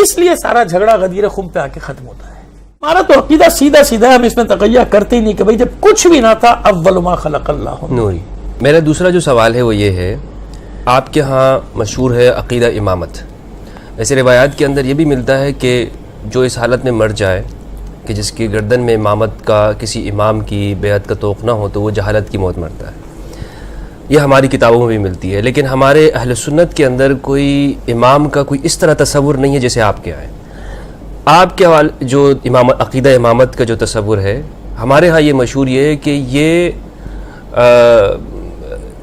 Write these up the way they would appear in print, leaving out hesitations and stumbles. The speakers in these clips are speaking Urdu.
اس لیے سارا جھگڑا غدیر خم پہ آ کے ختم ہوتا ہے. ہمارا تو عقیدہ سیدھا سیدھا ہے, ہم اس میں تقیہ کرتے ہی نہیں کہ بھئی جب کچھ بھی نہ تھا اول ما خلق اللہ نوری. میرا دوسرا جو سوال ہے وہ یہ ہے, آپ کے ہاں مشہور ہے عقیدہ امامت. ویسے روایات کے اندر یہ بھی ملتا ہے کہ جو اس حالت میں مر جائے کہ جس کی گردن میں امامت کا کسی امام کی بیعت کا توق نہ ہو تو وہ جہالت کی موت مرتا ہے. یہ ہماری کتابوں میں بھی ملتی ہے, لیکن ہمارے اہل سنت کے اندر کوئی امام کا کوئی اس طرح تصور نہیں ہے جیسے آپ کے آئے. آپ کے جو عقیدہ امامت کا جو تصور ہے, ہمارے ہاں یہ مشہور یہ ہے کہ یہ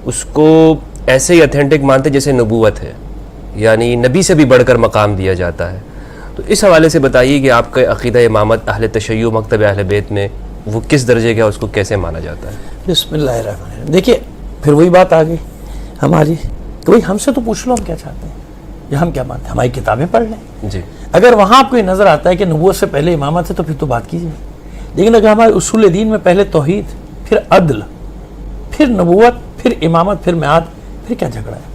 اس کو ایسے ہی اتھینٹک مانتے جیسے نبوت ہے, یعنی نبی سے بھی بڑھ کر مقام دیا جاتا ہے. تو اس حوالے سے بتائیے کہ آپ کا عقیدہ امامت اہل تشیع مکتب اہل بیت میں وہ کس درجے کا, اس کو کیسے مانا جاتا ہے؟ بسم اللہ الرحمن الرحیم. دیکھیے پھر وہی بات آ گئی ہماری کہ بھئی ہم سے تو پوچھ لو ہم کیا چاہتے ہیں یا ہم کیا مانتے ہیں, ہماری کتابیں پڑھ لیں. جی, اگر وہاں آپ کو یہ نظر آتا ہے کہ نبوت سے پہلے امامت ہے تو پھر تو بات کیجیے. لیکن اگر ہمارے اصول دین میں پہلے توحید, پھر عدل, پھر نبوت, پھر امامت, پھر میعاد, پھر کیا جھگڑا ہے؟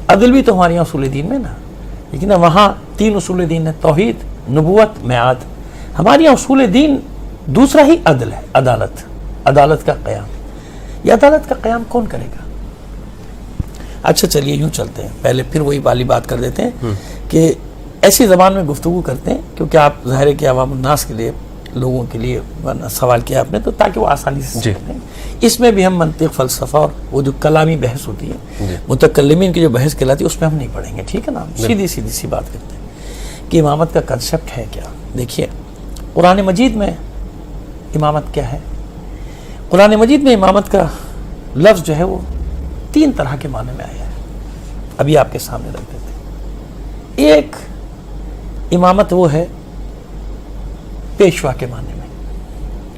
عدل بھی تو ہمارے یہاں اصول دین میں نا, لیکن وہاں 3 اصول دین ہے, توحید, نبوت, میعاد. ہمارے یہاں اصول دین دوسرا ہی عدل ہے, عدالت, عدالت کا قیام. یہ عدالت کا قیام کون کرے گا؟ اچھا چلیے یوں چلتے ہیں, پہلے پھر وہی والی بات کر دیتے ہیں کہ ایسی زبان میں گفتگو کرتے ہیں کیونکہ آپ ظاہر ہے کہ عوام الناس کے لیے, لوگوں کے لیے سوال کیا آپ نے تو تاکہ وہ آسانی سے سمجھیں. اس میں بھی ہم منطق, فلسفہ اور وہ جو کلامی بحث ہوتی ہے, متکلمین کی جو بحث کہلاتی ہے, اس میں ہم نہیں پڑھیں گے, ٹھیک ہے نا. سیدھی سی بات کرتے ہیں کہ امامت کا کنسپٹ ہے کیا. دیکھیے قرآن مجید میں امامت کیا ہے. قرآن مجید میں امامت کا لفظ جو ہے وہ 3 طرح کے معنی میں آیا ہے, ابھی آپ کے سامنے رکھ دیتے ہیں. ایک امامت وہ ہے پیشوا کے معنی میں,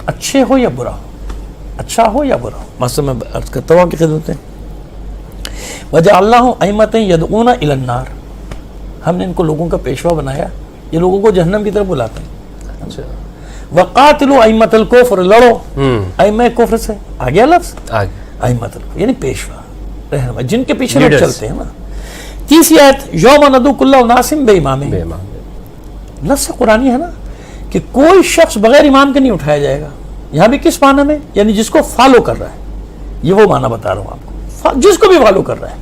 اچھے ہو یا برا ہو, اچھا ہو یا برا ہو. مثلا میں عرض کرتا ہوں کی خدمت میں, وَجَعَلْنَاهُمْ أَئِمَّةً يَدْعُونَ إِلَى النَّارِ, ہم نے ان کو لوگوں کا پیشوا بنایا, یہ لوگوں کو جہنم کی طرف بلاتے ہیں. اچھا, وَقَاتِلُوا أَئِمَّةَ الْكُفْرِ, لڑو ائمہ کفر سے. آ گیا لفظ ائمۃ الکفر یعنی پیشوا, رہنما, جن کے پیچھے لوگ چلتے ہیں نا. تیسری آیت یوم ندعو کل اناس بامامہم, نص قرآنی ہے نا کہ کوئی شخص بغیر امام کے نہیں اٹھایا جائے گا. یہاں بھی کس معنی میں, یعنی جس کو فالو کر رہا ہے, یہ وہ معنی بتا رہا ہوں آپ کو, جس کو بھی فالو کر رہا ہے,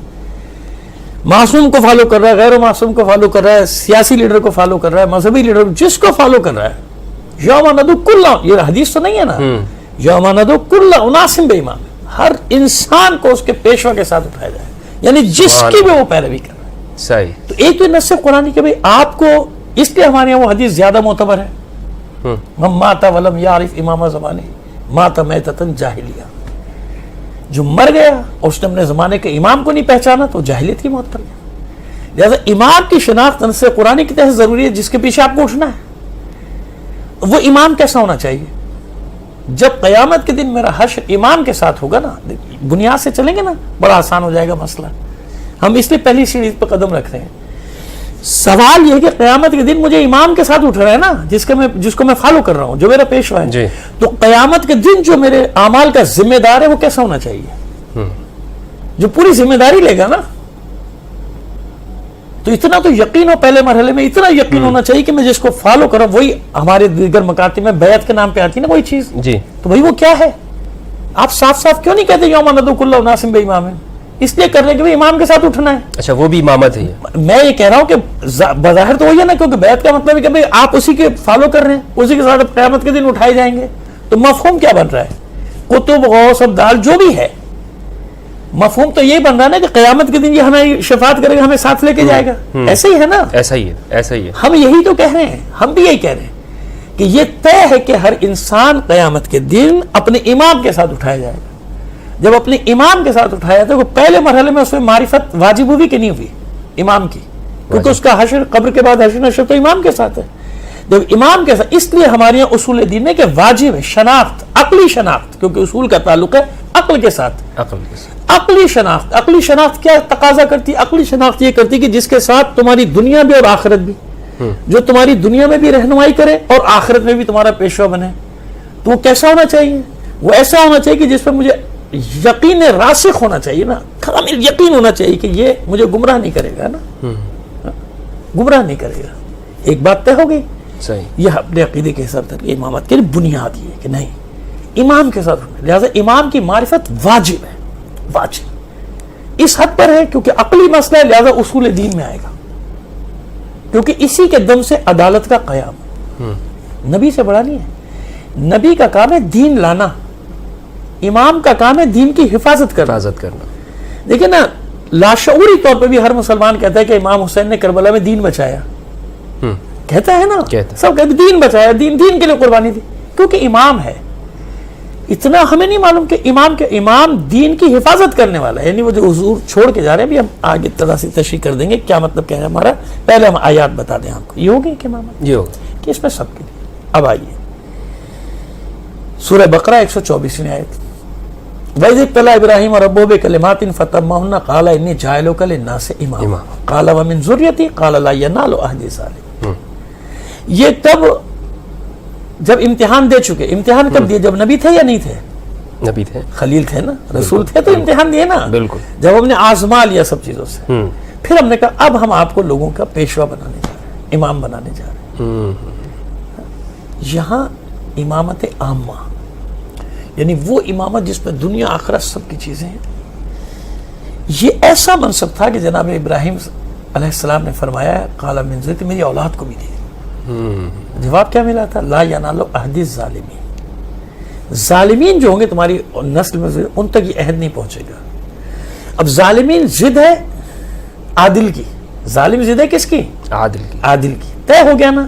معصوم کو فالو کر رہا ہے, غیر معصوم کو فالو کر رہا ہے, سیاسی لیڈر کو فالو کر رہا ہے, مذہبی لیڈر کو, جس کو فالو کر رہا ہے. یوم ندعو کل, یہ حدیث تو نہیں ہے نا, یوم ندعو کل اناس بامامہم, ہر انسان کو اس کے پیشوا کے ساتھ اٹھایا جائے, یعنی جس کی بھی وہ پیروی کر رہا ہے. صحیح. تو ایک تو نص قرآن کہ بھئی آپ کو, اس لیے ہمارے یہاں وہ حدیث زیادہ معتبر ہے, من مات ولم یعرف امام زمانے مات میتۃ جاہلیہ, جو مر گیا اور اس نے اپنے زمانے کے امام کو نہیں پہچانا تو جاہلیت کی موت پر گیا. لہذا امام کی شناخت نص قرآن کی تحت ضروری ہے, جس کے پیچھے آپ کو اٹھنا ہے. وہ امام کیسا ہونا چاہیے؟ جب قیامت کے دن میرا حشر امام کے ساتھ ہوگا نا, بنیاد سے چلیں گے نا, بڑا آسان ہو جائے گا مسئلہ. ہم اس لیے پہلی سیڑھی پہ قدم رکھ رہے ہیں. سوال یہ ہے کہ قیامت کے دن مجھے امام کے ساتھ اٹھ رہا ہے نا, جس کو میں فالو کر رہا ہوں, جو میرا پیشوا ہے. تو قیامت کے دن جو میرے اعمال کا ذمہ دار ہے وہ کیسا ہونا چاہیے؟ جو پوری ذمہ داری لے گا نا. تو اتنا تو یقین ہو, پہلے مرحلے میں اتنا یقین ہونا چاہیے کہ میں جس کو فالو کر رہا ہوں, وہی ہمارے دیگر مکاتب میں بیعت کے نام پہ آتی ہے نا وہی چیز. تو بھائی وہ کیا ہے؟ آپ صاف صاف کیوں نہیں کہتے یوم ندعو کل اناس بامامہم؟ اس لیے کر رہے کہ امام کے ساتھ اٹھنا ہے. اچھا, وہ بھی امامت ہے. میں یہ کہہ رہا ہوں کہ بظاہر تو وہی ہے نا, کیونکہ بیعت کا مطلب ہے کہ بھئی آپ اسی کے فالو کر رہے ہیں, اسی کے ساتھ قیامت کے دن اٹھائے جائیں گے. تو مفہوم کیا بن رہا ہے؟ کتب, غوث, ابدال, جو بھی ہے, مفہوم تو یہ بن رہا ہے نا کہ قیامت کے دن یہ ہمیں شفاعت کرے گا, ہمیں ساتھ لے کے جائے گا. ایسا ہی ہے نا, ایسا ہی ہے. ہم یہی تو کہہ رہے ہیں, ہم بھی یہی کہہ رہے ہیں کہ یہ طے ہے کہ ہر انسان قیامت کے دن اپنے امام کے ساتھ اٹھایا جائے گا. جب اپنے امام کے ساتھ اٹھایا تو پہلے مرحلے میں اس میں معرفت واجب ہوئی کہ نہیں ہوئی امام کی, کیونکہ اس کا حشر, قبر کے بعد حشر نشر تو امام کے ساتھ ہے. جب امام کے ساتھ, اس لیے ہمارے یہاں اصول دین ہے کہ واجب ہے شناخت, عقلی شناخت, کیونکہ اصول کا تعلق ہے عقل کے ساتھ. عقلی شناخت, عقلی شناخت کیا تقاضا کرتی ہے؟ عقلی شناخت یہ کرتی کہ جس کے ساتھ تمہاری دنیا بھی اور آخرت بھی, جو تمہاری دنیا میں بھی رہنمائی کرے اور آخرت میں بھی تمہارا پیشوا بنے. تو وہ کیسا ہونا چاہیے؟ وہ ایسا ہونا چاہیے کہ جس پر مجھے یقین راسخ ہونا چاہیے نا, یقین ہونا چاہیے کہ یہ مجھے گمراہ نہیں کرے گا نا, گمراہ نہیں کرے گا. ایک بات طے ہو گئی. صحیح. یہ اپنے عقیدے کے حساب سے امامت کی بنیاد یہ ہے کہ نہیں امام کے ساتھ ہونا. لہٰذا امام کی معرفت واجب ہے, واجب اس حد پر ہے کیونکہ عقلی مسئلہ ہے, لہذا اصول دین میں آئے گا, کیونکہ اسی کے دم سے عدالت کا قیام. نبی سے بڑا نہیں ہے. نبی کا کام ہے دین لانا, امام کا کام ہے دین کی حفاظت کرنا. دیکھیں نا, لاشعوری طور پہ بھی ہر مسلمان کہتا ہے کہ امام حسین نے کربلا میں دین بچایا. کہتا ہے نا, سب کہتے دین بچایا, دین کے لیے قربانی دی, کیونکہ امام ہے. اتنا ہمیں نہیں معلوم کہ امام دین کی حفاظت کرنے والا ہے. یعنی وہ جو حضور چھوڑ کے جا رہے ہیں, ابھی ہم آگے طرح سے تشریح کر دیں گے کیا مطلب کیا ہے ہمارا. پہلے ہم آیات بتا دیں آپ کو. یہ ہوگی کہ امامت یہ ہوگا کہ اس میں سب کے لیے. اب آئیے سورہ بقرہ 124 آیت. وَإِذِ ابْتَلَىٰ إِبْرَاهِيمَ رَبُّهُ بِكَلِمَاتٍ فَتَمَّهُنَّ قَالَ إِنِّي جَاعِلُكَ لِلنَّاسِ إِمَامًا قَالَ وَمِنْ ذُرِّيَّتِي قَالَ لَا يَنَالُ عَهْدِي الظَّالِمِينَ. یہ تب جب امتحان دے چکے. امتحان کب دیے؟ جب نبی تھے یا نہیں تھے؟ نبی تھے, خلیل تھے نا, رسول تھے تو امتحان دیے نا. بالکل. جب ہم نے آزما لیا سب چیزوں سے, پھر ہم نے کہا اب ہم آپ کو لوگوں کا پیشوا بنانے جا رہے ہیں, امام بنانے جا رہے ہیں. یہاں امامت عامہ یعنی وہ امامت جس میں دنیا آخرت سب کی چیزیں ہیں. یہ ایسا منصب تھا کہ جناب ابراہیم علیہ السلام نے فرمایا قال من ذریتی, میری اولاد کو بھی دی. جواب کیا ملا تھا؟ لا ینال عہد الظالمین. ظالمین جو ہوں گے تمہاری نسل میں ان تک یہ عہد نہیں پہنچے گا. اب ظالمین ضد ہے عادل کی. ظالم ضد ہے کس کی؟ عادل کی. طے ہو گیا نا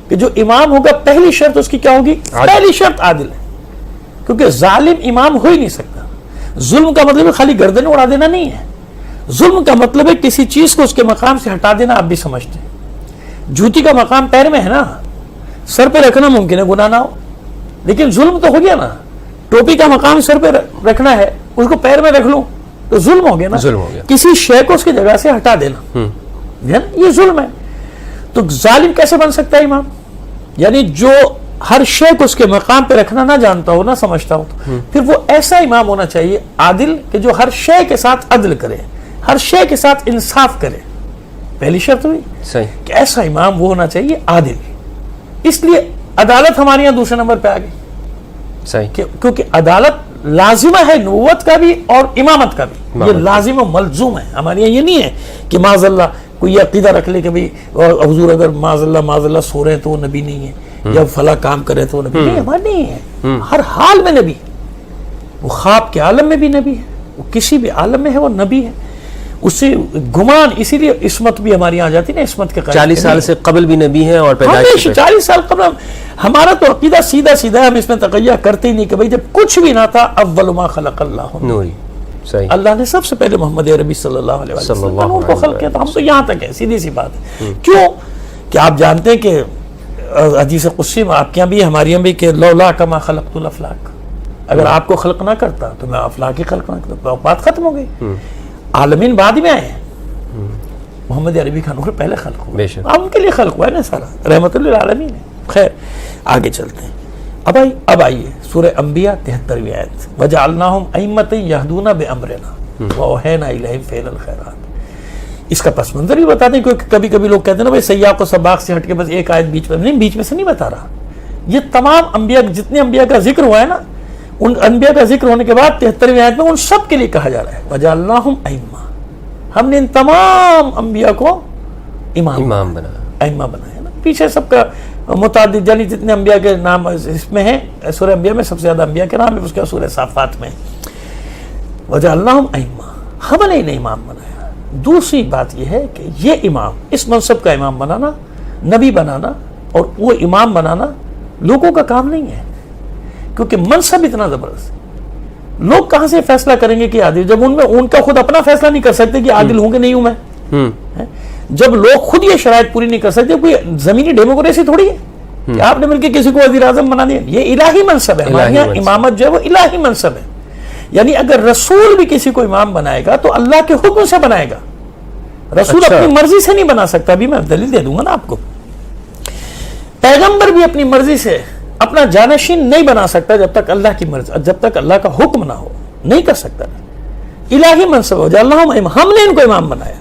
کہ جو امام ہوگا پہلی شرط اس کی کیا ہوگی؟ پہلی شرط عادل ہے, کیونکہ ظالم امام ہو ہی نہیں سکتا. ظلم کا مطلب خالی گردن اڑا دینا نہیں ہے. ظلم کا مطلب ہے کسی چیز کو اس کے مقام سے ہٹا دینا. آپ بھی سمجھتے ہیں جوتی کا مقام پیر میں ہے نا, سر پہ رکھنا ممکن ہے گناہ نہ ہو, لیکن ظلم تو ہو گیا نا. ٹوپی کا مقام سر پہ رکھنا ہے, اس کو پیر میں رکھ لوں تو ظلم ہو گیا نا. کسی شے کو اس کی جگہ سے ہٹا دینا یہ ظلم ہے. تو ظالم کیسے بن سکتا ہے امام؟ یعنی جو ہر شے کو اس کے مقام پہ رکھنا نہ جانتا ہو, نہ سمجھتا ہو, تو پھر وہ ایسا امام ہونا چاہیے عادل کہ جو ہر شے کے ساتھ عدل کرے, ہر شے کے ساتھ انصاف کرے. پہلی شرط ہوئی کہ ایسا امام وہ ہونا چاہیے عادل. اس لیے عدالت ہمارے یہاں دوسرے نمبر پہ آ گئی, کیونکہ عدالت لازمہ ہے نبوت کا بھی اور امامت کا بھی. یہ لازم و ملزوم ہے. ہمارے یہاں یہ نہیں ہے کہ معاذ اللہ کوئی عقیدہ رکھ لے کہ بھئی حضور اگر معاذ اللہ سو رہے تو وہ نبی نہیں ہے, یا فلاں کام کرے تو وہ نبی نہیں. ہمارے نہیں ہے. ہر حال میں نبی. وہ خواب کے عالم میں بھی نبی ہے, وہ کسی بھی عالم میں ہے وہ نبی ہے. اس سے گمان, اسی لیے عصمت بھی ہماری یہاں جاتی نا, عصمت کے 40 سال سے قبل بھی نبی ہیں اور پیدائش 40 سال قبل. ہمارا تو عقیدہ سیدھا ہے, ہم اس میں تقیہ کرتے ہی نہیں کہ بھئی جب کچھ بھی نہ تھا اول ما خلق اللہ نوری. اللہ نے سب سے پہلے محمد عربی صلی اللہ علیہ وسلم کو خلق کیا. تو ہم تو یہاں تک ہے, سیدھی سی بات ہے. کیوں کہ آپ جانتے ہیں کہ حدیث قدسی میں آپ کے یہاں بھی ہمارے یہاں بھی کہ لولا کما خلقت الافلاک, اگر آپ کو خلق نہ کرتا تو میں افلاک ہی خلق نہ کرتا. بات ختم ہو گئی. عالمین بعد میں آئے ہیں, محمد عربی کا نور پہلے خلق ہوا, اب ان کے لیے خلق ہوا ہے نا سارا, رحمت للعالمین ہے. خیر آگے چلتے ہیں. اب آئیے سورہ انبیاء 73ویں آیت. وجعلناہم ائمۃ یہدون بامرنا واوحینا الیہم فعل الخیرات. اس کا پس منظر بھی بتا دیں, کیونکہ کبھی کبھی لوگ کہتے ہیں نا بھائی سیاق و سباق سے ہٹ کے بس ایک آیت بیچ میں نہیں, بیچ میں سے نہیں بتا رہا. یہ تمام انبیاء, جتنے انبیاء کا ذکر ہوا ہے نا, ان انبیاء کا ذکر ہونے کے بعد 73ویں آیت میں ان سب کے لیے کہا جا رہا ہے وجعلناہم ائمہ. ہم نے ان تمام انبیاء کو امام ائمہ بنایا نا. پیچھے سب کا متعدد, یعنی جتنے انبیاء کے نام اس میں ہیں, سورہ انبیاء میں سب سے زیادہ انبیاء کے نام ہے, اس کے سورہ صافات میں وجعلناہم ائمہ, ہم نے انہیں امام بنایا. دوسری بات یہ ہے کہ یہ امام, اس منصب کا امام بنانا, نبی بنانا اور وہ امام بنانا لوگوں کا کام نہیں ہے, کیونکہ منصب اتنا زبردست. لوگ کہاں سے فیصلہ کریں گے کہ عادل, جب ان کا خود اپنا فیصلہ نہیں کر سکتے کہ عادل ہوں کہ نہیں ہوں میں. جب لوگ خود یہ شرائط پوری نہیں کر سکتے, کوئی زمینی ڈیموکریسی تھوڑی ہے کہ آپ نے مل کے کسی کو وزیر اعظم بنا دیا. یہ الہی منصب ہے. ہمارے یہاں امامت جو ہے وہ الہی منصب ہے. یعنی اگر رسول بھی کسی کو امام بنائے گا تو اللہ کے حکم سے بنائے گا. رسول اپنی مرضی سے نہیں بنا سکتا. ابھی میں دلیل دے دوں گا نا آپ کو. پیغمبر بھی اپنی مرضی سے اپنا جانشین نہیں بنا سکتا جب تک اللہ کی مرضی, جب تک اللہ کا حکم نہ ہو, نہیں کر سکتا. الہی منصب ہو جائے. ہم نے ان کو امام بنایا.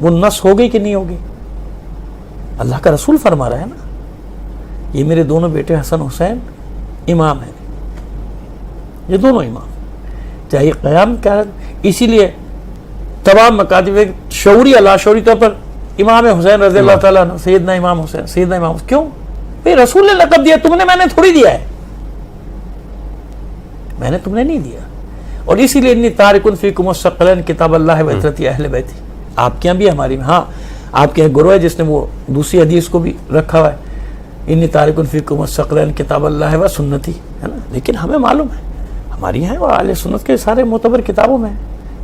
وہ نس ہو گئی کہ نہیں ہوگی؟ اللہ کا رسول فرما رہا ہے نا، یہ میرے دونوں بیٹے حسن حسین امام ہیں، یہ دونوں امام، چاہے قیام کیا، اسی لیے تمام مکاتب شعوری اللہ شعوری طور پر امام حسین رضی اللہ تعالیٰ عنہ، سیدنا امام حسین، سیدنا امام حسین، کیوں بھئی رسول نے لقب دیا، تم نے، میں نے تھوڑی دیا ہے، میں نے تم نے نہیں دیا. اور اسی لیے انی تارکن فیکم الثقلین کتاب اللہ و عترتی اہل بیتی، آپ کے یہاں بھی ہماری، ہاں آپ کے گروہ ہے جس نے وہ دوسری حدیث کو بھی رکھا ہوا ہے، انی تارکن فیکم الثقلین کتاب اللہ و سنتی، ہے نا، لیکن ہمیں معلوم ہے ہماری ہیں اور اہل سنت کے سارے معتبر کتابوں میں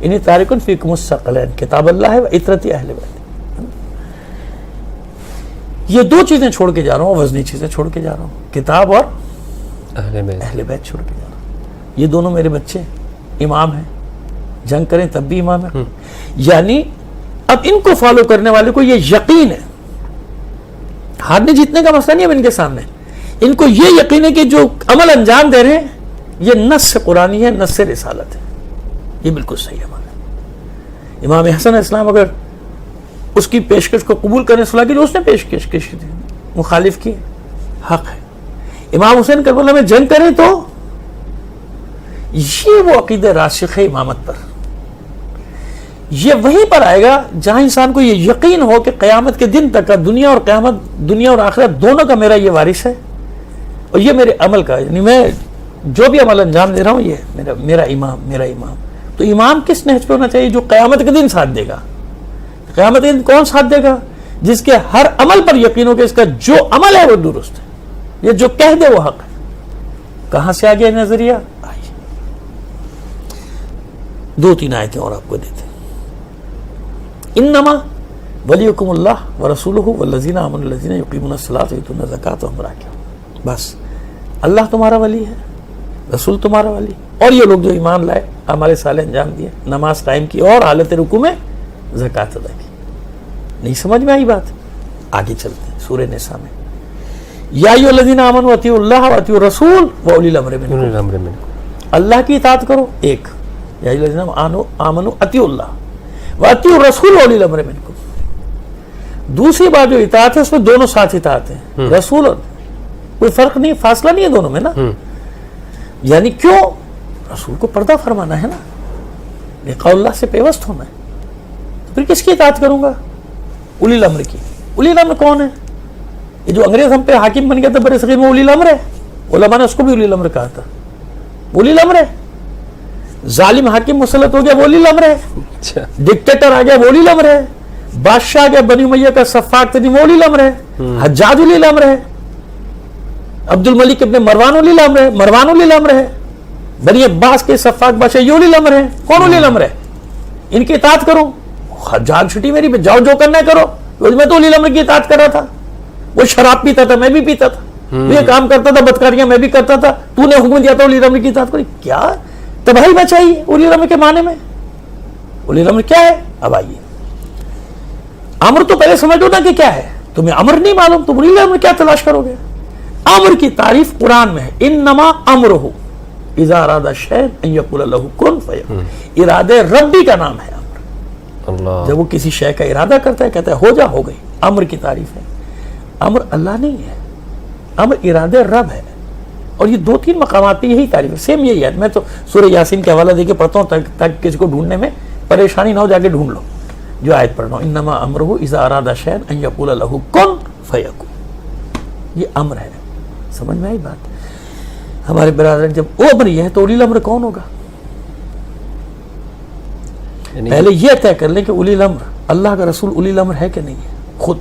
انی تارکن فیکم الثقلین کتاب اللہ و عترتی اہل بیتی. یہ دو چیزیں چھوڑ کے جا رہا ہوں، وزنی چیزیں چھوڑ کے جا رہا ہوں، کتاب اور اہل بیت چھوڑ کے جا رہا ہوں. یہ دونوں میرے بچے امام ہیں، جنگ کریں تب بھی امام ہیں. یعنی اب ان کو فالو کرنے والے کو یہ یقین ہے، ہارنے جیتنے کا مسئلہ نہیں اب ان کے سامنے، ان کو یہ یقین ہے کہ جو عمل انجام دے رہے ہیں یہ نص قرآنی ہے، نص رسالت ہے، یہ بالکل صحیح عمل ہے. امام حسن اسلام اگر اس کی پیشکش کو قبول کرنے صلاح کی جو اس نے پیشکش کی تھی، مخالف کی، حق ہے. امام حسین کربلا میں جنگ کریں تو یہ وہ عقیدہ راسخ ہے امامت پر، یہ وہیں پر آئے گا جہاں انسان کو یہ یقین ہو کہ قیامت کے دن تک کا دنیا اور قیامت، دنیا اور آخرت دونوں کا میرا یہ وارث ہے اور یہ میرے عمل کا، یعنی میں جو بھی عمل انجام دے رہا ہوں یہ میرا امام. تو امام کس نہج پہ ہونا چاہیے؟ جو قیامت کے دن ساتھ دے گا. قیامت کے دن کون ساتھ دے گا؟ جس کے ہر عمل پر یقین ہو کہ اس کا جو عمل ہے وہ درست ہے، یہ جو کہہ دے وہ حق ہے. کہاں سے آ گیا نظریہ؟ آئیے 2-3 آیتیں اور آپ کو دیتے ہیں. انما ولیکم اللہ ورسولہ والذین آمنوا الذین یقیمون الصلاۃ ویؤتون الزکاۃ وهم راکعون. بس اللہ تمہارا ولی ہے، رسول تمہارا ولی، اور یہ لوگ جو ایمان لائے، ہمارے صالح انجام دیے، نماز قائم کی اور حالت رکوع میں زکوٰۃ ادا کی. نہیں سمجھ میں آئی بات؟ آگے چلتے ہیں سورہ نساء میں. یا ایھا الذین آمنوا اطیعوا اللہ واطیعوا الرسول واولی الامر منکم. اللہ کی اطاعت کرو، ایک، یا ایھا الذین آمنوا اطیعوا اللہ واطیعوا الرسول واولی الامر منکم. دوسری بات جو اطاعت ہے اس میں دونوں ساتھ اطاعت ہیں، رسول اور کوئی فرق نہیں، فاصلہ نہیں ہے دونوں میں نا. یعنی کیوں؟ رسول کو پردہ فرمانا ہے نا، لقاء اللہ سے پیوست ہونا ہے، پھر کس کی اطاعت کروں گا؟ اولی الامر کی. اولی الامر کون ہے؟ یہ جو انگریز ہم پہ حاکم بن گیا تھا برصغیر میں، اولی الامر ہے. علماء نے اس کو بھی اولی الامر کہا تھا، اولی الامر ہے. ظالم حاکم مسلط ہو گیا، وہ اولی الامر ہے. ڈکٹیٹر آ گیا، وہ اولی الامر ہے. بادشاہ آ گیا بنی امیہ کا سفاک تنظیم، وہ اولی الامر ہے. حجاج اولی الامر ہے. عبد الملک ابن مروان اولی الامر ہے، مروان اولی الامر ہے. بنی عباس کے سفاک بادشاہ یہ اولی الامر ہے. کون اولی الامر ہے؟ ان کی اطاعت کرو. جان چھٹی میری پہ، جاؤ جو کرنا ہے کرو. میں تو اولی الامر کی اطاعت کر رہا تھا، وہ شراب پیتا تھا میں بھی پیتا تھا، یہ کام کرتا تھا بدکاریاں میں بھی کرتا تھا، تو نے حکم دیا تھا اولی الامر کی اطاعت کرو. کیا تباہی مچائی اولی الامر کے معنی میں؟ اولی الامر کیا ہے؟ اب آئیے، امر تو پہلے سمجھ لو نا کہ کیا ہے. تمہیں امر نہیں معلوم تو اولی الامر کیا تلاش کرو گے؟ امر کی تعریف قرآن میں ہے، انما امرہ اذا اراد شیئا ان یقول له کن فیکون. ارادے ربی کا نام ہے امر. جب وہ کسی شے کا ارادہ کرتا ہے کہتا ہے ہو جا، ہو گئی. امر کی تعریف ہے. امر اللہ نہیں ہے، امر ارادے رب ہے. اور یہ 2-3 مقامات پہ یہی تعریف ہے، سیم یہی ہے. میں تو سورہ یاسین کے حوالہ دے کے پڑھتا ہوں تاکہ کسی کو ڈھونڈنے میں پریشانی نہ ہو، جا کے ڈھونڈ لو جو آیت پڑھ رہا ہوں. انما امرہ اذا اراد شیئا ان یقول له کن فیکون. یہ امر ہے. سمجھ میں آئی بات؟ ہمارے برادر جب وہ امر یہ ہے تو اولی الامر کون ہوگا؟ پہلے یہ طے کر لیں کہ اولی الامر اللہ کا رسول اولی الامر ہے کہ نہیں ہے. خود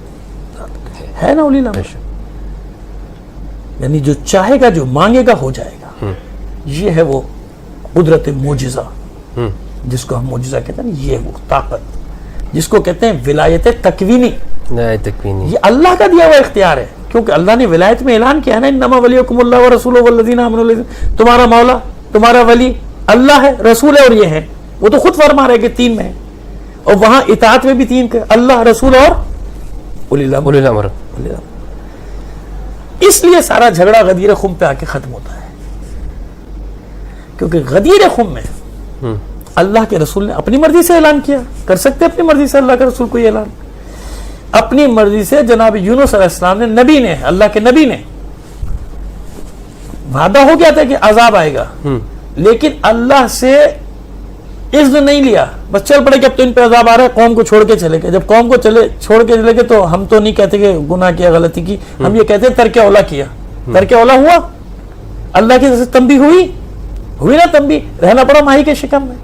ہے نا اولی الامر، یعنی جو چاہے گا جو مانگے گا ہو جائے گا. یہ ہے وہ قدرت معجزہ جس کو ہم معجزہ کہتے ہیں. یہ وہ طاقت جس کو کہتے ہیں ولایت تکوینی. یہ اللہ کا دیا ہوا اختیار ہے، کیونکہ اللہ نے ولایت میں اعلان کیا ہے نا، انما ولیکم اللہ ورسولہ والذین آمنوا. تمہارا مولا، تمہارا ولی اللہ ہے، رسول ہے اور یہ ہے. وہ تو خود فرما رہے کہ 3 میں ہے، اور وہاں اطاعت میں بھی 3 کہ اللہ، رسول اور اولی الامر. اس لیے سارا جھگڑا غدیر خم پہ آ کے ختم ہوتا ہے، کیونکہ غدیر خم میں اللہ کے رسول نے اپنی مرضی سے اعلان کیا. کر سکتے اپنی مرضی سے اللہ کے رسول کو یہ اعلان؟ اپنی مرضی سے جناب یونس علیہ السلام نے, نبی نے, اللہ کے نبی نے, وعدہ ہو گیا تھا کہ عذاب آئے گا, لیکن اللہ سے اذن نہیں لیا, بس چل پڑے کہ اب تو ان پہ عذاب آ رہا ہے, قوم کو چھوڑ کے چلے گئے. جب قوم کو چھوڑ کے چلے گئے تو ہم تو نہیں کہتے کہ گناہ کیا, غلطی کی, ہم یہ کہتے ہیں ترک اولا کیا. ترک اولا ہوا, اللہ کی طرف سے تنبیہ ہوئی نا, تنبیہ, رہنا پڑا ماہی کے شکم میں.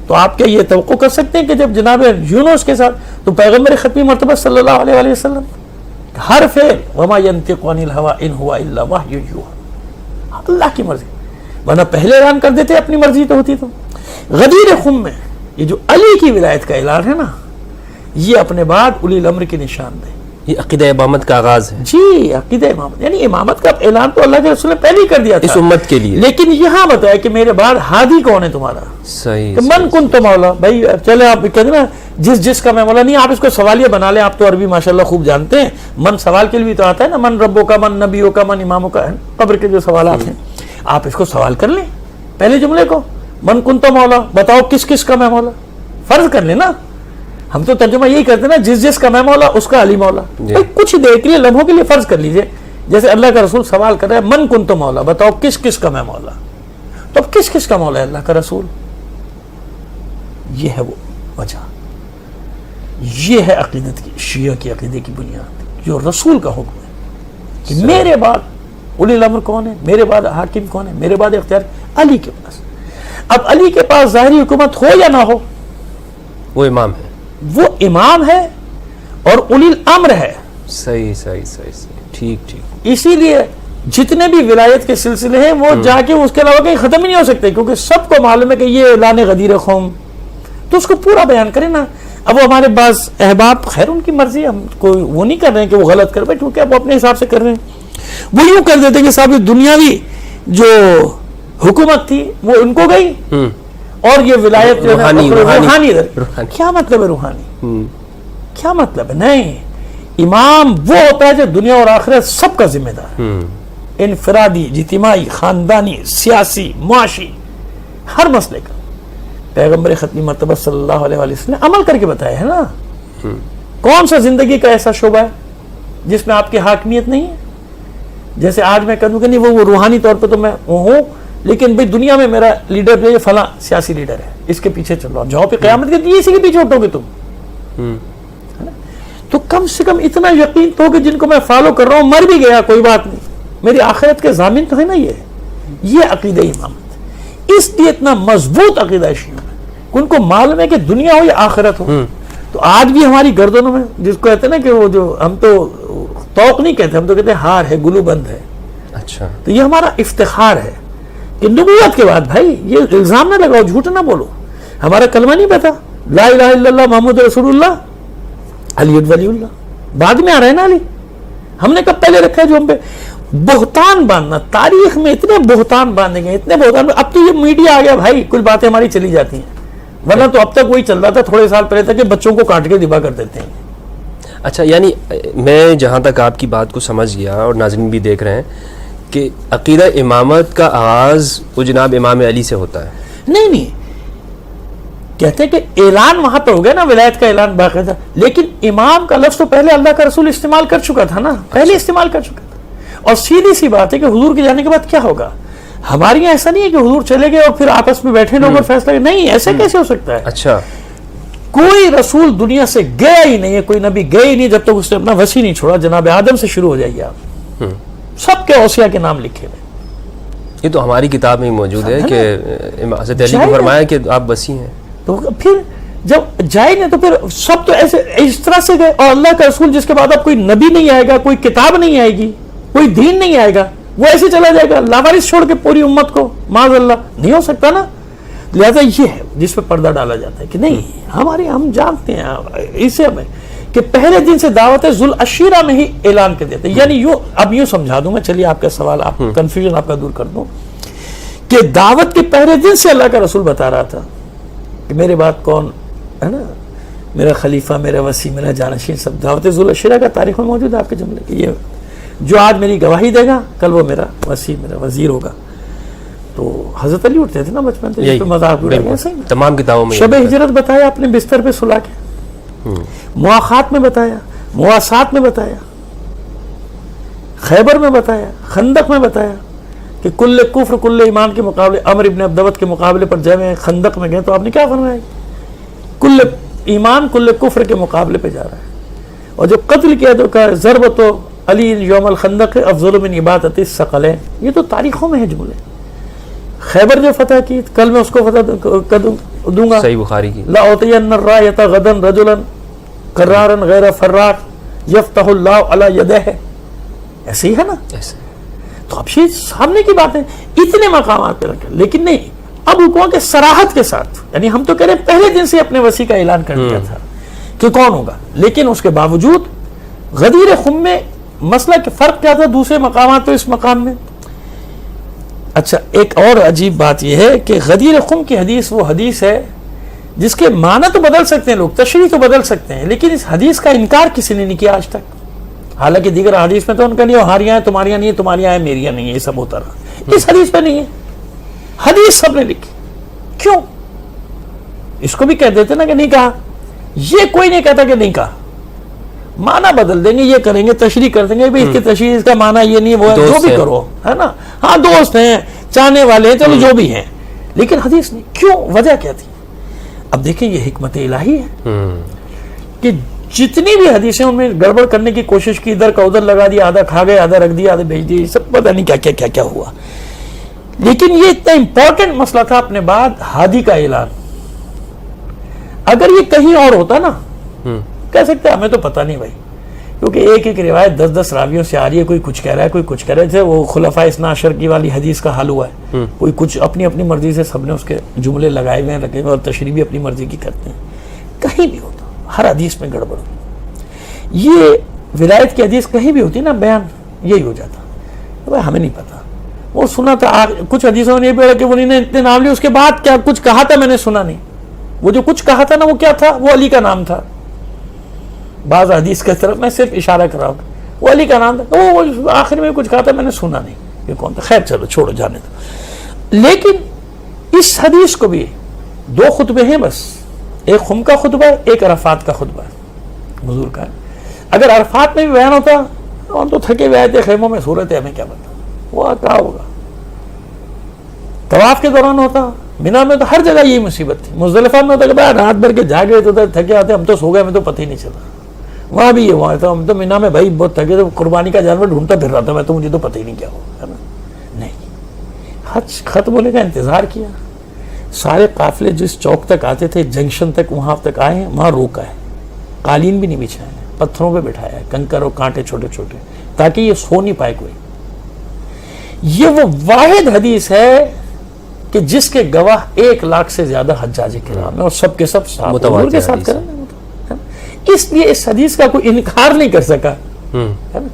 تو آپ کیا یہ توقع کر سکتے ہیں کہ جب جناب یونس کے ساتھ, تو پیغمبر ختمی مرتبہ صلی اللہ علیہ وآلہ وسلم ہر فعل وما ينطق عن الهوى ان هو الا وحی یوحى, اللہ کی مرضی, ورنہ پہلے اعلان کر دیتے اپنی مرضی تو ہوتی. تو غدیر خم میں یہ جو علی کی ولایت کا اعلان ہے نا, یہ اپنے بعد اولی الامر کی نشاندہی, یہ عقیدہ امامت کا آغاز ہے. جی, عقیدہ امامت, یعنی امامت کا اعلان تو اللہ کے رسول نے پہلے ہی کر دیا تھا اس امت کے لیے, لیکن یہاں بتایا کہ میرے بعد ہادی کون ہے تمہارا. صحیح, کہ من کن تو مولا, بھائی چلے آپ کہتے ہیں نا جس کا میں مولا نہیں, آپ اس کو سوالیہ بنا لیں, آپ تو عربی ماشاءاللہ خوب جانتے ہیں. من سوال کے لیے بھی تو آتا ہے نا, من ربوں کا, من نبیوں کا, من اماموں کا, قبر کے جو سوالات ہیں, آپ اس کو سوال کر لیں پہلے جملے کو, من کن تو مولا, بتاؤ کس کس کا میں مولا, فرض کر لیں نا. ہم تو ترجمہ یہی کرتے ہیں نا, جس کا میں مولا اس کا علی مولا. کچھ دیر کے لیے, لمحوں کے لیے فرض کر لیجئے, جیسے اللہ کا رسول سوال کر رہا ہے من کن تو مولا, بتاؤ کس کس کا میں مولا. تو اب کس کس کا مولا ہے اللہ کا رسول؟ یہ ہے وہ وجہ, یہ ہے عقیدت کی, شیعہ کی عقیدے کی بنیاد, جو رسول کا حکم ہے کہ میرے بعد اولی الامر کون ہے, میرے بعد حاکم کون ہے, میرے بعد اختیار علی کے پاس. اب علی کے پاس ظاہری حکومت ہو یا نہ ہو, وہ امام ہے, وہ امام ہے اور اولی الامر ہے. صحیح, ٹھیک. اسی لیے جتنے بھی ولایت کے سلسلے ہیں وہ جا کے اس کے علاوہ کہیں ختم ہی نہیں ہو سکتے, کیونکہ سب کو معلوم ہے کہ یہ اعلان غدیر قوم, تو اس کو پورا بیان کریں نا. اب وہ ہمارے بعض احباب, خیر ان کی مرضی, ہم کوئی وہ نہیں کر رہے ہیں کہ وہ غلط کر پائے, کیونکہ اب وہ اپنے حساب سے کر رہے ہیں. وہ یوں کر دیتے کہ صاحب دنیاوی جو حکومت تھی وہ ان کو گئی, اور یہ ولایت جو ہے روحانی. کیا مطلب ہے روحانی, کیا مطلب ہے؟ نہیں, امام وہ ہوتا ہے جو دنیا اور آخرت سب کا ذمہ دار ہے, انفرادی, اجتماعی, خاندانی, سیاسی, معاشی, ہر مسئلے کا. پیغمبر ختمی مرتبہ صلی اللہ علیہ وسلم نے عمل کر کے بتایا ہے نا. کون سا زندگی کا ایسا شعبہ ہے جس میں آپ کی حاکمیت نہیں ہے؟ جیسے آج میں کہوں کہ نہیں وہ روحانی طور پہ تو میں ہوں, لیکن بھئی دنیا میں میرا لیڈر جو ہے فلاں سیاسی لیڈر ہے, اس کے پیچھے چل رہا ہوں, جاؤ پہ قیامت کے دن اسی کے پیچھے اٹھو گے تم. تو کم سے کم اتنا یقین تو کہ جن کو میں فالو کر رہا ہوں مر بھی گیا کوئی بات نہیں, میری آخرت کے ضامن تو ہے نا. یہ عقیدہ امامت, اس لیے اتنا مضبوط عقیدہ شیعہ ہے کہ ان کو معلوم ہے کہ دنیا ہو یا آخرت ہو. تو آج بھی ہماری گردنوں میں جس کو کہتے ہیں نا کہ وہ جو, ہم تو توق نہیں کہتے, ہم تو کہتے ہیں ہار ہے, گلو بند ہے. اچھا, تو یہ ہمارا افتخار ہے کہ نبوت کے بعد بھائی یہ الزام نہ لگاؤ, جھوٹ نہ بولو, ہمارا کلمہ نہیں پتا لا الہ الا اللہ محمد رسول اللہ علی ولی اللہ, بعد میں آ رہے ہیں نا علی, ہم نے کب پہلے رکھا ہے جو ہم پہ بہتان باندھنا. تاریخ میں اتنے بہتان باندھے گئے, اتنے بہتان. اب تو یہ میڈیا آ گیا بھائی, کچھ باتیں ہماری چلی جاتی ہیں, ورنہ تو اب تک وہی چل رہا تھا تھوڑے سال پہلے تک کہ بچوں کو کاٹ کے ذبح کر دیتے ہیں. اچھا, یعنی میں جہاں تک آپ کی بات کو سمجھ گیا اور ناظرین بھی دیکھ رہے ہیں کہ عقیدہ امامت کا آغاز وہ جناب امام علی سے ہوتا ہے. نہیں, کہتے ہیں کہ اعلان وہاں پہ ہو گیا نا, ولایت کا اعلان باقاعدہ, لیکن امام کا لفظ تو پہلے اللہ کا رسول استعمال کر چکا تھا نا, پہلے استعمال کر چکا تھا. اور سیدھی سی بات ہے کہ حضور کے جانے کے بعد کیا ہوگا. ہمارے یہاں ایسا نہیں ہے کہ حضور چلے گئے اور پھر آپس میں بیٹھے لوگ اور فیصلہ, نہیں, ایسے کیسے ہو سکتا ہے. اچھا, کوئی رسول دنیا سے گیا ہی نہیں ہے, کوئی نبی گئے ہی نہیں جب تک اس نے اپنا وسیع نہیں چھوڑا. جناب آدم سے شروع ہو جائیے آپ, سب کے اوصیاء کے نام لکھے ہوئے. یہ تو ہماری کتاب میں موجود ہے کہ حضرت علی کو فرمایا کہ آپ وسیع ہیں. تو پھر جب جائے نہیں تو پھر سب تو ایسے اس طرح سے گئے, اور اللہ کا رسول جس کے بعد اب کوئی نبی نہیں آئے گا, کوئی کتاب نہیں آئے گی, کوئی دین نہیں آئے گا, وہ ایسے چلا جائے گا لاوارث چھوڑ کے پوری امت کو, معاذ اللہ, نہیں ہو سکتا نا. لہذا یہ ہے جس پہ پردہ ڈالا جاتا ہے کہ نہیں, ہم جانتے ہیں اسے ہمیں کہ پہلے دن سے دعوت ذوالعشیرہ میں ہی اعلان کر دیتے. یعنی اب یوں سمجھا دوں میں, چلیے آپ کا سوال, آپ کنفیوژن آپ کا دور کر دوں, کہ دعوت کے پہلے دن سے اللہ کا رسول بتا رہا تھا کہ میرے بعد کون ہے نا, میرا خلیفہ, میرا وسیع, میرا جانشین, سب دعوت ذوالعشیرہ کا تاریخ میں موجود ہے آپ کے جملے کہ یہ جو آج میری گواہی دے گا کل وہ میرا وسیع, میرا وزیر ہوگا. تو حضرت علی اٹھتے تھے نا بچپن سے, یہی جس پہ مذاق اڑایا گیا, بالکل صحیح نا. تمام کتابوں میں شب ہجرت بتایا اپنے بستر پہ سلا کے, مواخات میں بتایا, مواسات میں بتایا, خیبر میں بتایا, خندق میں بتایا کہ کل کفر کل ایمان کے مقابلے, عمر ابن عبدوت کے مقابلے پر جب خندق میں گئے تو آپ نے کیا فرمایا, کل ایمان کل کفر کے مقابلے پہ جا رہا ہے. اور جب قتل کیا تو کہا ضربت علی یوم الخندق افضل من عبادت الثقلین. یہ تو تاریخوں میں ہے جملے. خیبر جو فتح کی, کل میں اس کو فتح دوں گا, صحیح بخاری کی, لأعطین الرایۃ غدا رجلا قرارا غیر فرار یفتح اللہ علی یدہ. ایسے ہی ہے نا. ایسے تو اب یہ سامنے کی بات ہے, اتنے مقامات پہ رکھے, لیکن نہیں اب حکموں کے صراحت کے ساتھ, یعنی ہم تو کہہ رہے ہیں پہلے دن سے اپنے وسیع کا اعلان کر دیا تھا کہ کون ہوگا, لیکن اس کے باوجود غدیر خم میں مسئلہ کہ فرق کیا تھا دوسرے مقامات تو اس مقام میں. اچھا ایک اور عجیب بات یہ ہے کہ غدیر خم کی حدیث وہ حدیث ہے جس کے معنی تو بدل سکتے ہیں لوگ, تشریح تو بدل سکتے ہیں, لیکن اس حدیث کا انکار کسی نے نہیں کیا آج تک. حالانکہ دیگر حدیث میں تو ان کا نہیں, ہماریاں ہیں تمہاریاں نہیں, تمہاریاں ہیں میریاں نہیں, یہ سب ہوتا رہا. اس حدیث پہ نہیں ہے, حدیث سب نے لکھی. کیوں؟ اس کو بھی کہہ دیتے نا کہ نہیں کہا, یہ کوئی نہیں کہتا کہ نہیں کہا, معنی بدل دیں گے, یہ کریں گے, تشریح کر دیں گے, اس کی تشریح اس کا معنی یہ نہیں, وہ ہے, جو بھی کرو, ہے نا. ہاں دوست ہیں, چاہنے والے ہیں, چلو جو بھی ہیں, لیکن حدیث نہیں. کیوں؟ وجہ کیا تھی؟ اب دیکھیں یہ حکمت الہی ہے کہ جتنی بھی حدیثیں ان میں گڑبڑ کرنے کی کوشش کی, ادھر کا ادھر لگا دیا, آدھا کھا گئے, آدھا رکھ دیا, آدھا بھیج دیا, سب پتہ نہیں کیا کیا کیا ہوا. لیکن یہ اتنا امپورٹنٹ مسئلہ تھا اپنے بعد ہادی کا اعلان. اگر یہ کہیں اور ہوتا نا, کہہ سکتے ہمیں تو پتہ نہیں بھائی, کیونکہ ایک ایک روایت 10 راویوں سے آ رہی ہے, کوئی کچھ کہہ رہا ہے, کوئی کچھ کہہ رہے تھے. وہ خلفاء اثنا عشر کی والی حدیث کا حل ہوا ہے, کوئی کچھ اپنی اپنی مرضی سے, سب نے اس کے جملے لگائے ہوئے ہیں, رکھے ہوئے, اور تشریح بھی اپنی مرضی کی کرتے ہیں. کہیں بھی ہوتا, ہر حدیث میں گڑبڑ ہوتی. یہ ولایت کی حدیث کہیں بھی ہوتی نا, بیان یہی ہو جاتا, بھائی ہمیں نہیں پتا, وہ سنا تھا. کچھ حدیثوں نے یہ بھی کہ انہوں نے اتنے نام لیے, اس کے بعد کیا کچھ کہا تھا میں نے سنا نہیں. وہ جو کچھ کہا تھا نا, وہ کیا تھا؟ وہ علی کا نام تھا. بعض حدیث کی طرف میں صرف اشارہ کر رہا ہوں, وہ علی کا نام تھا, وہ آخر میں کچھ کہا تھا میں نے سنا نہیں, یہ کون تھا. خیر چلو چھوڑو, جانے دو. لیکن اس حدیث کو بھی 2 خطبے ہیں بس, ایک خم کا خطبہ ہے, ایک عرفات کا خطبہ ہے حضور کا. اگر عرفات میں بھی بیان ہوتا, ہم تو تھکے ہوئے آئے تھے خیموں میں, صورت ہے, ہمیں کیا پتا وہ کیا ہوگا. طواف کے دوران ہوتا, مینا میں تو ہر جگہ یہی مصیبت تھی. مزدلفہ میں ہوتا کہ بھائی رات بھر کے جاگے تو تھکے آتے, ہم تو سو گئے, ہمیں تو پتہ ہی نہیں چلا. وہاں بھی یہ وہاں تھا, ہم تو مینا میں بھائی بہت تھکے تھے, قربانی کا جانور ڈھونڈتا پھر رہا تھا میں, تو مجھے تو پتہ ہی نہیں کیا ہوا, ہے نا. نہیں, حج ختم ہونے کا انتظار کیا, سارے قافلے جس چوک تک آتے تھے, جنکشن تک, وہاں تک آئے ہیں, وہاں روکا ہے, قالین بھی نہیں بچھائے ہیں, پتھروں پہ بٹھایا ہے, کنکر اور کانٹے چھوٹے چھوٹے, تاکہ یہ سو نہیں پائے کوئی. یہ وہ واحد حدیث ہے کہ جس کے گواہ 1 لاکھ سے زیادہ حجاج کرام ہیں, اور سب کے سب صحابہ حضور کے ساتھ کریں. اس لیے اس حدیث کا کوئی انکار نہیں کر سکا, ہے نا.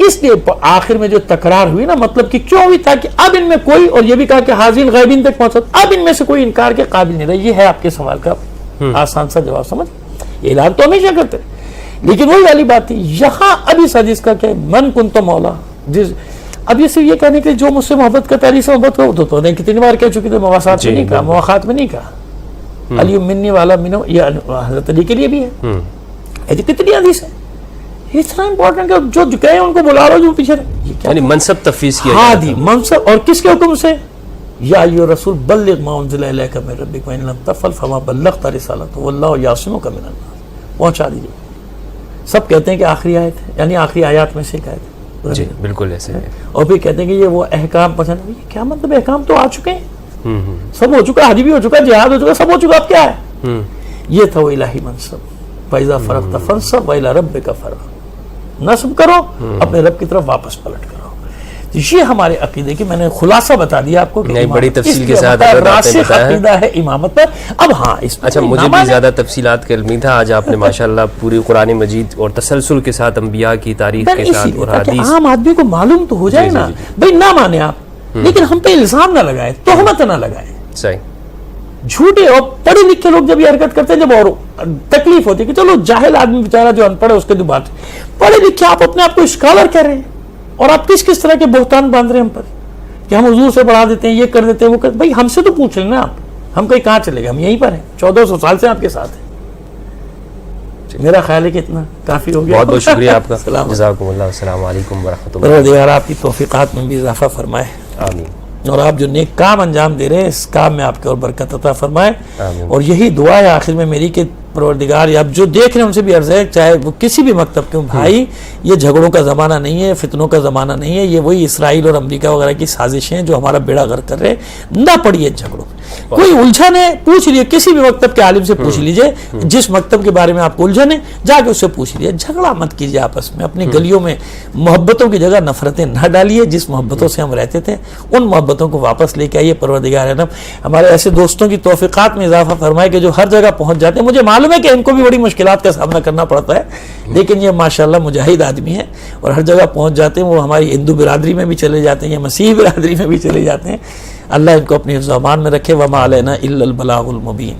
اس لیے آخر میں جو تکرار ہوئی نا, مطلب کہ کیوں ہوئی, تاکہ اب ان میں کوئی, اور یہ بھی کہا کہ حاضرین غیبین تک پہنچا, اب ان میں سے کوئی انکار کے قابل نہیں رہا. یہ ہے آپ کے سوال کا آسان سا جواب, سمجھ. اعلان تو ہمیشہ کرتے, لیکن وہی والی بات تھی یہاں. اب اس حدیث کا کیا, من کنت مولا, اب یہ صرف یہ کہنے کے جو مجھ سے محبت کرتا ہے, علی سے محبت کرو, تو نے کتنی بار کہہ چکی تھے, مواصلات میں نہیں کہا, مواخات میں نہیں کہا. علی منی والا منو, یہ حضرت علی کے لیے بھی ہے. ایسی کتنی حدیث ہے, اتنا امپورٹنٹ کہ جو کہے ان کو بلا رہو, جو پیچھے یعنی منصب تفویض کیا ہاں دی منصب. اور کس کے حکم سے؟ یا ایھا الرسول بلغ ما انزل الیک من ربک وان لم تفعل فما بلغت رسالتہ واللہ یعصمک من الناس. پہنچا دیجیے. سب کہتے ہیں کہ آخری آیت ہے, یعنی آخری آیات میں سے ایک آیت ہے. جی بالکل ایسے ہے. اور پھر کہتے ہیں کہ یہ وہ احکام پسند, کیا مطلب احکام تو آ چکے ہیں, سب ہو چکا, حج بھی ہو چکا, جہاد ہو چکا, سب ہو چکا, اب کیا ہے. یہ تھا وہ الہی منصب, فَإِذَا فَرَغْتَ فَانصَبْ وَإِلَىٰ رَبِّكَ فَارْغَب. نصب کرو, اپنے رب کی طرف واپس پلٹ کرو. یہ ہمارے عقیدے کی میں نے خلاصہ بتا دیا آپ کو کہ بڑی تفصیل کے ساتھ راسخ عقیدہ ہے امامت پر. اب ہاں اچھا, مجھے بھی زیادہ تفصیلات کا علم نہیں تھا. آج آپ نے ماشاءاللہ پوری قرآن مجید اور تسلسل کے ساتھ انبیاء کی تاریخ کے ساتھ اور حدیث, عام آدمی کو معلوم تو ہو جائے نا بھائی, نہ مانے آپ, لیکن ہم پہ الزام نہ لگائیں, تہمت نہ لگائیں. صحیح, جھوٹے اور پڑھے لکھے لوگ جب یہ حرکت کرتے ہیں, جب اور تکلیف ہوتی ہے کہ چلو جاہل آدمی بیچارہ جو ان پڑھ ہے اس کے دو بات, پڑھے لکھے آپ اپنے آپ کو اسکالر کہہ رہے ہیں, اور آپ کس طرح کے بہتان باندھ رہے ہیں ہم پر کہ ہم حضور سے پڑھا دیتے ہیں, یہ کر دیتے ہیں, وہ کر, بھائی ہم سے تو پوچھ لیں نا آپ, ہم کہیں کہاں چلے گئے, ہم یہیں پر ہیں, 1400 سال سے آپ کے ساتھ ہیں. میرا خیال ہے کہ اتنا کافی ہو گیا. بہت بہت شکریہ آپ کا. السلام جزاک اللہ. السلام علیکم ورحمۃ اللہ. پروردگار آپ کی توفیقات میں بھی اضافہ فرمائے, آمین. اور آپ جو نیک کام انجام دے رہے ہیں اس کام میں آپ کے اور برکت عطا فرمائے. آمین. اور یہی دعا ہے آخر میں میری کہ پروردگار اب جو دیکھ رہے ہیں ان سے بھی عرض ہے, چاہے وہ کسی بھی مکتب کے ہوں, بھائی یہ جھگڑوں کا زمانہ نہیں ہے, فتنوں کا زمانہ نہیں ہے, یہ وہی اسرائیل اور امریکہ وغیرہ کی سازشیں ہیں جو ہمارا بیڑا غرق کر رہے ہیں. نہ پڑیے جھگڑوں. کوئی الجھن ہے پوچھ لیے, کسی بھی مکتب کے عالم سے پوچھ لیجئے, جس مکتب کے بارے میں آپ کو الجھن ہے جا کے اس سے پوچھ لیجئے. جھگڑا مت کیجئے آپس میں, اپنی گلیوں میں محبتوں کی جگہ نفرتیں نہ ڈالیے. جس محبتوں سے ہم رہتے تھے ان محبتوں کو واپس لے کے آئیے. پروردگار عالم ہمارے ایسے دوستوں کی توفیقات میں اضافہ فرمائے کہ جو ہر جگہ پہنچ جاتے ہیں. مجھے معلوم ہے کہ ان کو بھی بڑی مشکلات کا سامنا کرنا پڑتا ہے, لیکن یہ ماشاءاللہ مجاہد آدمی ہیں اور ہر جگہ پہنچ جاتے ہیں. وہ ہماری ہندو برادری میں بھی چلے جاتے ہیں, یا مسیحی برادری میں بھی چلے جاتے ہیں. اللہ ان کو اپنی حفظ و امان میں رکھے. وما علینا الا البلاغ المبین.